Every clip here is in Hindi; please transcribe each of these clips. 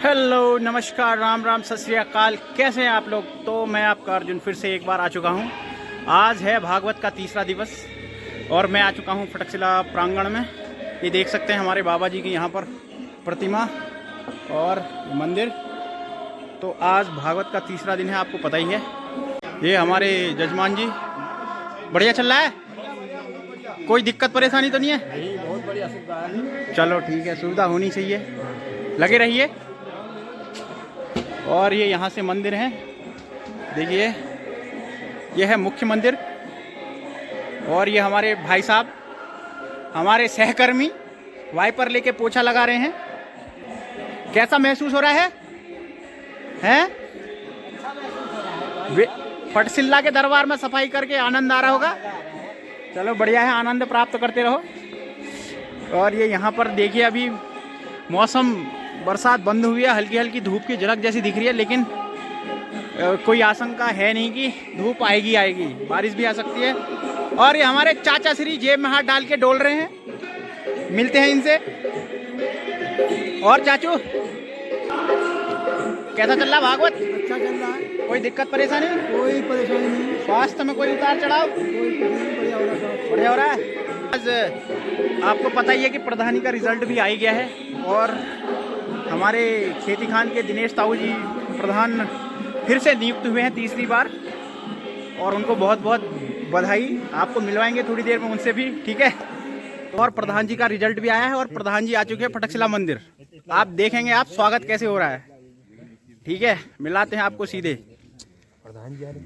हेलो नमस्कार राम राम सत श्री अकाल। कैसे हैं आप लोग। तो मैं आपका अर्जुन फिर से एक बार आ चुका हूं। आज है भागवत का तीसरा दिवस और मैं आ चुका हूं फटकशिला प्रांगण में। ये देख सकते हैं हमारे बाबा जी की यहाँ पर प्रतिमा और मंदिर। तो आज भागवत का तीसरा दिन है, आपको पता ही है। ये हमारे जजमान जी, बढ़िया चल रहा है, कोई दिक्कत परेशानी तो नहीं है? नहीं, बहुत बढ़िया सुविधा है। चलो ठीक है, सुविधा होनी चाहिए, लगे रहिए। और ये यहाँ से मंदिर है, देखिए ये है मुख्य मंदिर। और ये हमारे भाई साहब, हमारे सहकर्मी वाइपर लेके पोछा लगा रहे हैं। कैसा महसूस हो रहा है? हैं? फटशिला के दरबार में सफाई करके आनंद आ रहा होगा। चलो बढ़िया है, आनंद प्राप्त करते रहो। और ये यहाँ पर देखिए अभी मौसम, बरसात बंद हुई है, हल्की हल्की धूप की झलक जैसी दिख रही है, लेकिन कोई आशंका है नहीं कि धूप आएगी आएगी, बारिश भी आ सकती है। और ये हमारे चाचा श्री जेब में हाथ डाल के डोल रहे हैं, मिलते हैं इनसे। और चाचू कैसा चल रहा भागवत? अच्छा चल रहा है, कोई दिक्कत परेशानी? कोई परेशानी नहीं, स्वास्थ्य में कोई उतार चढ़ाव? कोई कुछ नहीं, बढ़िया हो रहा है। बढ़िया हो रहा है। आज आपको पता ही है कि प्रधानी का रिजल्ट भी आ ही गया है और हमारे खेती खान के दिनेश ताऊ जी प्रधान फिर से नियुक्त हुए हैं तीसरी बार, और उनको बहुत बहुत बधाई। आपको मिलवाएंगे थोड़ी देर में उनसे भी, ठीक है। और प्रधान जी का रिजल्ट भी आया है और प्रधान जी आ चुके हैं फटकशिला मंदिर। आप देखेंगे आप स्वागत कैसे हो रहा है, ठीक है। मिलाते हैं आपको सीधे। प्रधान जी आ रहे,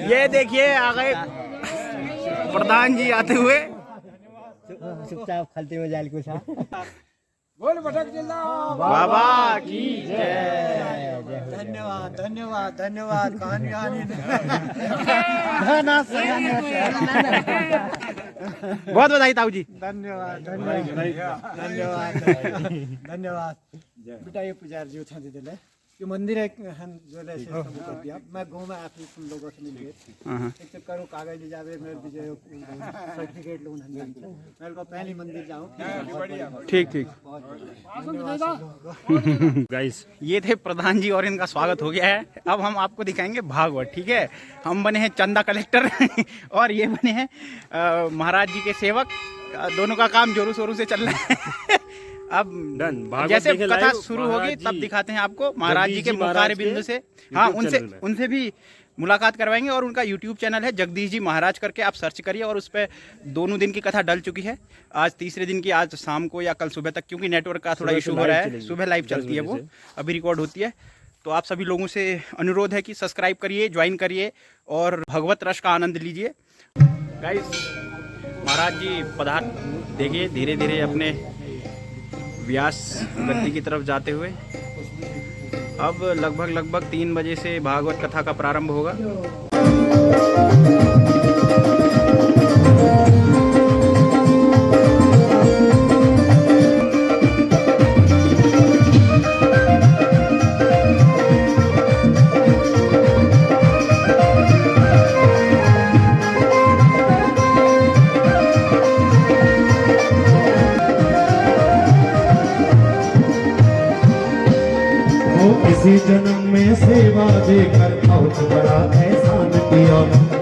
ये देखिए आ गए प्रधान जी आते हुए। चुपचाप खलते में जाल कुछ बोल फटकशिला बाबा की जय। धन्यवाद धन्यवाद धन्यवाद। कहानी बहुत बधाई ताऊ जी। धन्यवाद धन्यवाद धन्यवाद धन्यवाद। बेटा ये पुजारी जी उठा दे ले, ये मंदिर है जो ले से सब कर दिया। मैं गांव में आके तुम लोगों से मिल गए, एक तो करो कागज ले जावे, मेरे विजय सर्टिफिकेट लो, मेरे को पहली मंदिर जाऊं। ठीक ठीक गाइस, ये थे प्रधान जी और इनका स्वागत हो गया है। अब हम आपको दिखाएंगे भागवत, ठीक है। हम बने हैं चंदा कलेक्टर और ये बने हैं महाराज जी के सेवक। दोनों का काम जोरों शोरों से चल रहा है। अब जैसे कथा शुरू होगी तब दिखाते हैं आपको महाराज जी के मुखार बिंदु से। हाँ, उनसे भी मुलाकात करवाएंगे। और उनका YouTube चैनल है जगदीश जी महाराज करके, आप सर्च करिए। और उस पर दोनों दिन की कथा डल चुकी है। आज तीसरे दिन की, आज शाम को या कल सुबह तक, क्योंकि नेटवर्क का थोड़ा इशू हो रहा है। सुबह लाइव चलती है, वो अभी रिकॉर्ड होती है। तो आप सभी लोगों से अनुरोध है कि सब्सक्राइब करिए, ज्वाइन करिए और भगवत रस का आनंद लीजिए। गाइस, महाराज जी पधार, देखिए धीरे धीरे अपने व्यास गति की तरफ जाते हुए। अब लगभग 3 बजे से भागवत कथा का प्रारंभ होगा। इसी जन्म में सेवा देकर बहुत बड़ा एहसान किया,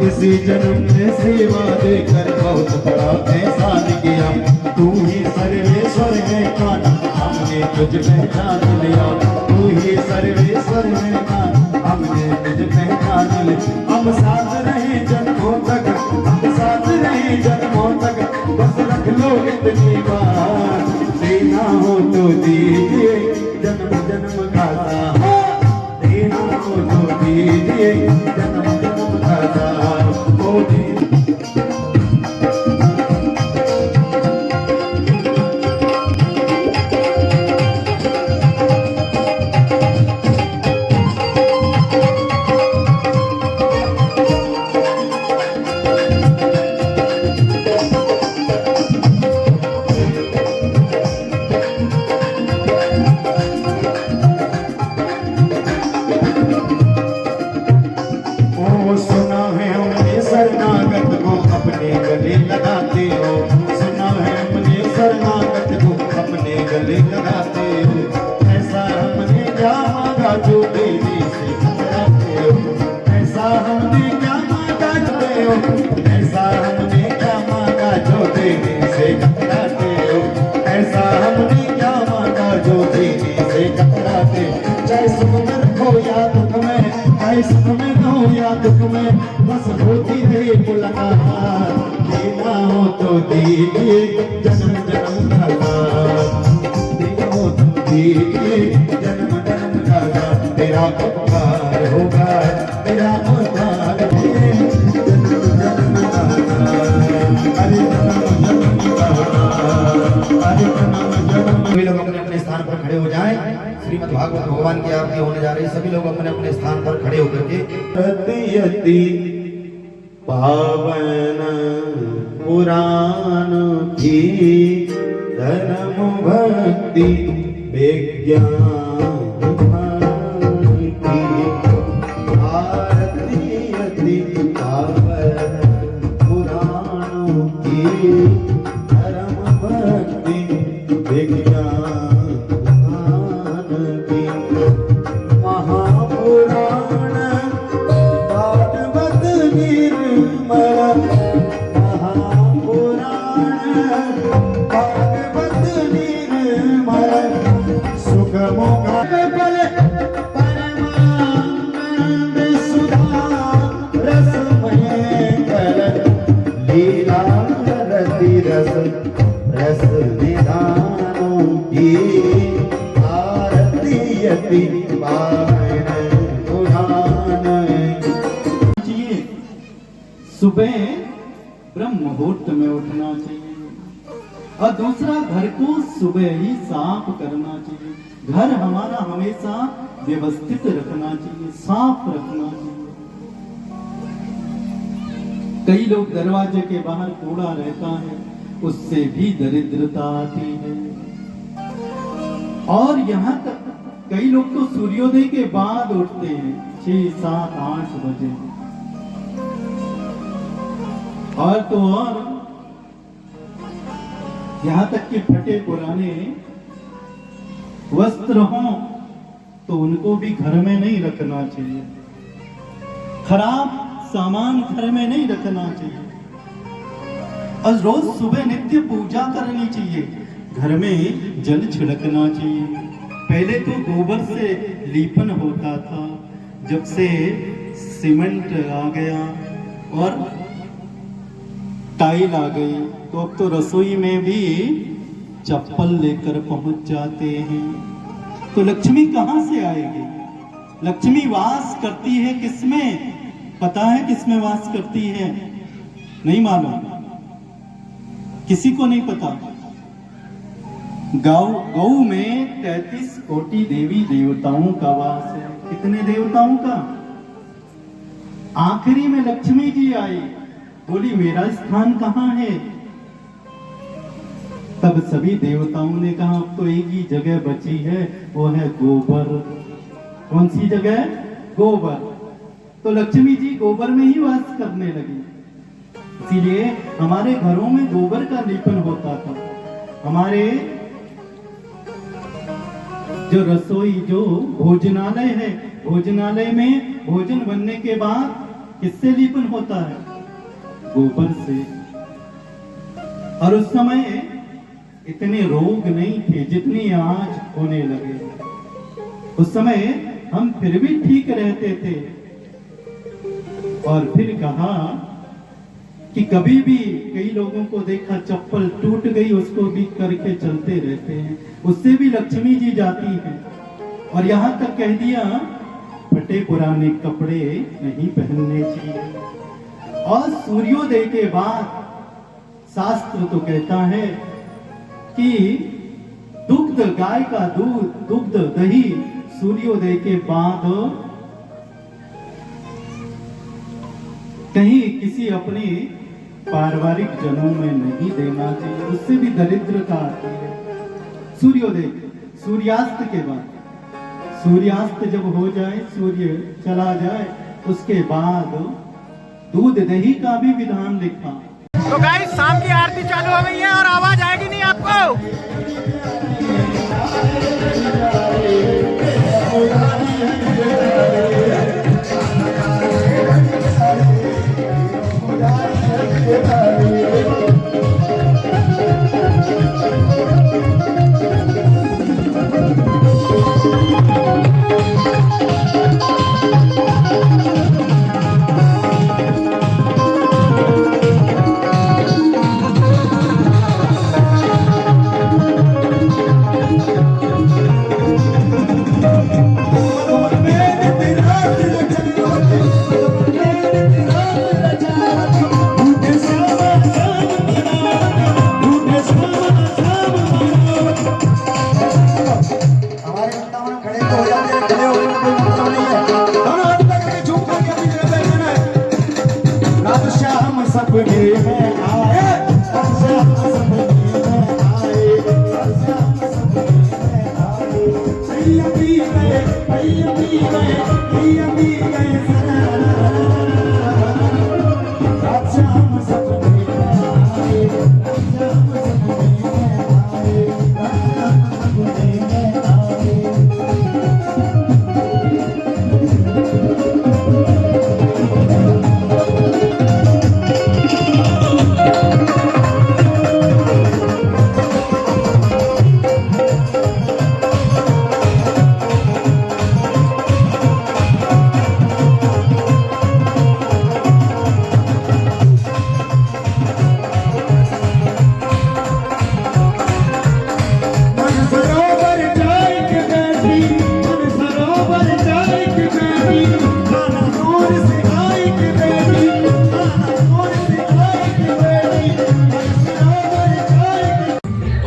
इसी जन्म में सेवा देकर बहुत बड़ा एहसान किया। तू ही सर्वेश्वर है कान्हा, हमने तुझ पहचान लिया। तू ही सर्वेश्वर है कान्हा, हमने तुझ पहचान लिया। हम साथ रहे जन्मों तक, हम साथ रहे जन्मों तक, बस रख लो इतनी बात, देना हो तो दीजिए जन्म जन्म का साथ, देना हो तो दीजिए जन्म जन्म का साथ। ओ गले लगाते हो। ऐसा हमने क्या मांगा जो देने से कतराते हो। ऐसा हमने क्या मांगा जो हो। ऐसा हमने क्या मांगा जो देने से कतराते हो। ऐसा हमने क्या मांगा जो देने से कतराते हो। चाहे सुख में रखो या दुख में, चाहे सुख में रहो या दुख में, बस होती रहे मुलाकात। देना हो तो दीजिए जन्म जन्म का साथ। देना हो तो दीजिए जन्म जन्म का साथ। तेरा उपकार होगा, तेरा उपकार है जन्म जन्म का साथ। अरे जन्म जन्म का साथ, अरे जन्म जन्म। सभी लोग अपने अपने स्थान पर खड़े हो जाएं। श्रीमद् भागवत भगवान की आरती होने जा रही है। सभी लोग अपने अपने स्थान पर खड़े होकर के प्रत्यति पावन पुराण की धर्म भक्ति विज्ञान की आरती अति पावन पुराण की धर्म भक्ति विज्ञान की महापुराण भागवत निर्मल। रस निधानों की आरती अति पावन पुराण। सुबह ब्रह्म मुहूर्त में उठना चाहिए और दूसरा घर को सुबह ही साफ करना चाहिए। घर हमारा हमेशा व्यवस्थित रखना चाहिए, साफ रखना चाहिए। कई लोग दरवाजे के बाहर कूड़ा रहता है, उससे भी दरिद्रता आती है। और यहाँ तक कई लोग तो सूर्योदय के बाद उठते हैं 6, 7, 8 बजे। और तो और यहाँ तक कि फटे पुराने वस्त्र हों तो उनको भी घर में नहीं रखना चाहिए। खराब सामान घर में नहीं रखना चाहिए। और रोज सुबह नित्य पूजा करनी चाहिए। घर में जल छिड़कना चाहिए। पहले तो गोबर से लीपन होता था, जब से सीमेंट आ गया और टाइल आ गई तो अब तो रसोई में भी चप्पल लेकर पहुंच जाते हैं। तो लक्ष्मी कहां से आएगी? लक्ष्मी वास करती है किसमें? पता है किसमें वास करती है? नहीं मालूम, किसी को नहीं पता। गौ में 33 कोटि देवी देवताओं का वास है। कितने देवताओं का? आखिरी में लक्ष्मी जी आई, बोली मेरा स्थान कहाँ है? तब सभी देवताओं ने कहा अब तो एक ही जगह बची है, वो है गोबर। कौन सी जगह? गोबर। तो लक्ष्मी जी गोबर में ही वास करने लगी। इसीलिए हमारे घरों में गोबर का लेपन होता था। हमारे जो रसोई, जो भोजनालय है, भोजनालय में भोजन बनने के बाद किससे लेपन होता है? गोबर से। और उस समय इतने रोग नहीं थे जितने आज होने लगे। उस समय हम फिर भी ठीक रहते थे। और फिर कहा कि कभी भी कई लोगों को देखा चप्पल टूट गई उसको भी करके चलते रहते हैं, उससे भी लक्ष्मी जी जाती है। और यहाँ तक कह दिया फटे पुराने कपड़े नहीं पहनने चाहिए। और सूर्योदय के बाद शास्त्र तो कहता है कि दुग्ध, गाय का दूध, दुग्ध, दही सूर्योदय के बाद कहीं किसी अपने पारिवारिक जनों में नहीं देना चाहिए, उससे भी दरिद्रता आती है। सूर्योदय, सूर्यास्त के बाद, सूर्यास्त जब हो जाए, सूर्य चला जाए, उसके बाद दूध दही का भी विधान लिखा। तो गाइस शाम की आरती चालू हो गई है और आवाज आएगी नहीं आपको।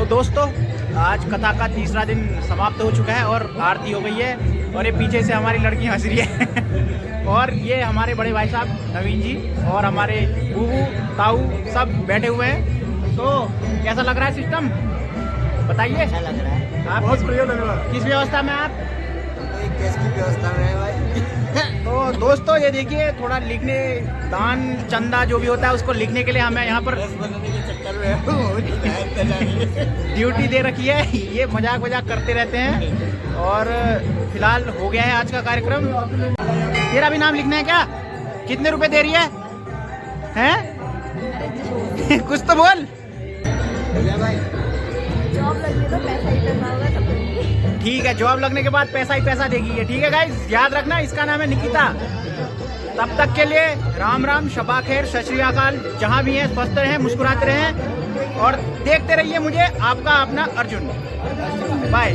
दोस्तों आज कथा का तीसरा दिन समाप्त हो चुका है और आरती हो गई है और ये पीछे से हमारी लड़की हंस रही है और ये हमारे बड़े भाई साहब नवीन जी और हमारे बूबू ताऊ सब बैठे हुए हैं। तो कैसा लग रहा है सिस्टम बताइए। अच्छा लग रहा है, आप बहुत बढ़िया लग रहा है। किस व्यवस्था में आप? एक केस की व्यवस्था में है भाई। तो दोस्तों ये देखिए थोड़ा लिखने दान चंदा जो भी होता है उसको लिखने के लिए हमें यहाँ पर बनाने के चक्कर में ड्यूटी दे रखी है। ये मजाक वजाक करते रहते हैं और फिलहाल हो गया है आज का कार्यक्रम। तेरा भी नाम लिखना है क्या? कितने रुपए दे रही है हैं? कुछ तो बोल। भाई जॉब लगने तो पैसा ही पैसा होगा तब तो। ठीक है, जॉब लगने के बाद पैसा ही पैसा देगी ये। ठीक है गाइस, याद रखना इसका नाम है निकिता। तब तक के लिए राम राम, शबा खैर, सत श्री अकाल। जहाँ भी हैं स्वस्थ रहें, मुस्कुराते रहें और देखते रहिए मुझे, आपका अपना अर्जुन। बाय।